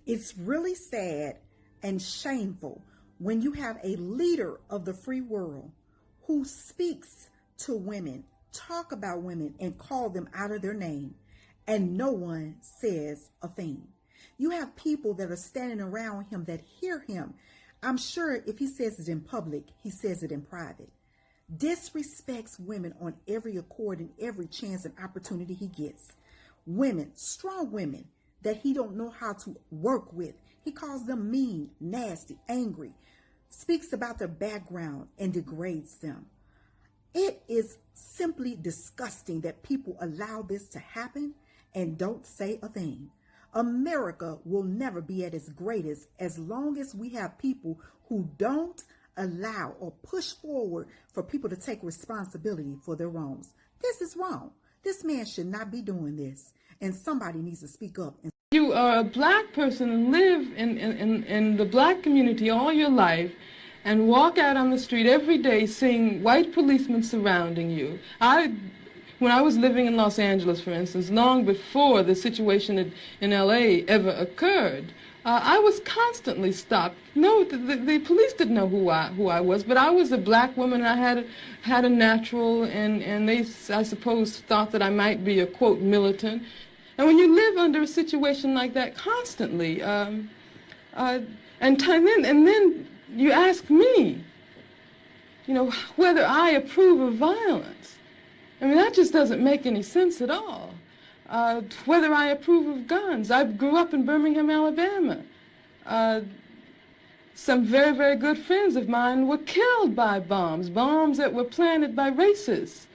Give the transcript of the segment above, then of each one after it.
It's really sad and shameful when you have a leader of the free world who speaks to women, talk about women, and call them out of their name, and no one says a thing. You have people that are standing around him that hear him. I'm sure if he says it in public, he says it in private. Disrespects women on every accord and every chance and opportunity he gets. Women, strong women that he don't know how to work with. He calls them mean, nasty, angry, speaks about their background and degrades them. It is simply disgusting that people allow this to happen and don't say a thing. America will never be at its greatest as long as we have people who don't allow or push forward for people to take responsibility for their wrongs. This is wrong. This man should not be doing this, and somebody needs to speak up. You are a black person and live in the black community all your life and walk out on the street every day seeing white policemen surrounding you. When I was living in Los Angeles, for instance, long before the situation in L.A. ever occurred, I was constantly stopped. No, the police didn't know who I was, but I was a black woman. I had a natural, and they, I suppose, thought that I might be a, quote, militant. And when you live under a situation like that constantly, and then you ask me, you know, whether I approve of violence. I mean, that just doesn't make any sense at all. Whether I approve of guns. I grew up in Birmingham, Alabama. Some very, very good friends of mine were killed by bombs that were planted by racists.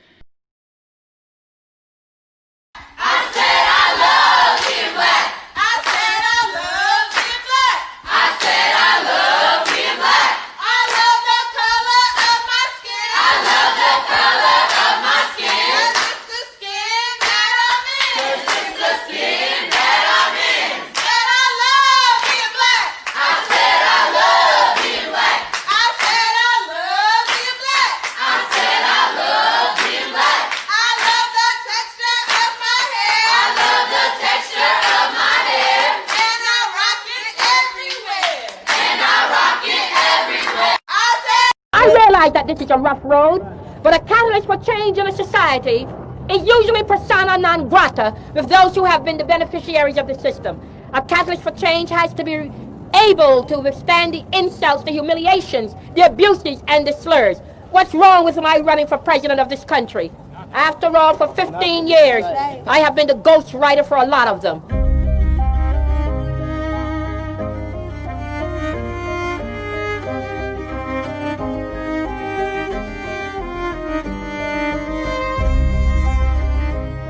That this is a rough road, but a catalyst for change in a society is usually persona non grata with those who have been the beneficiaries of the system. A catalyst for change has to be able to withstand the insults, the humiliations, the abuses, and the slurs. What's wrong with my running for president of this country? After all, for 15 years, I have been the ghostwriter for a lot of them.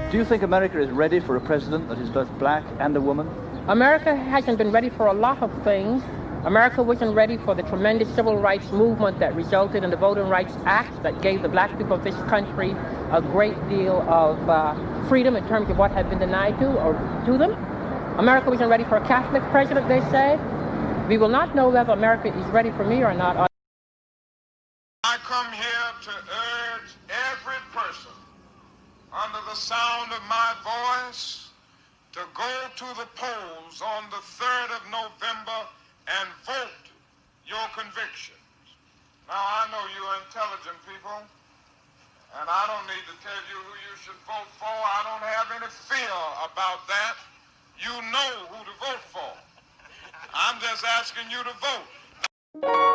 Do you think America is ready for a president that is both black and a woman? America hasn't been ready for a lot of things. America wasn't ready for the tremendous civil rights movement that resulted in the Voting Rights Act that gave the black people of this country a great deal of freedom in terms of what had been denied to them. America wasn't ready for a Catholic president, they say. We will not know whether America is ready for me or not. I come here to urge every person under the sound of my voice to go to the polls on the 3rd of November and vote your convictions. Now, I know you're intelligent people, and I don't need to tell you who you should vote for. I don't have any fear about that. You know who to vote for. I'm just asking you to vote.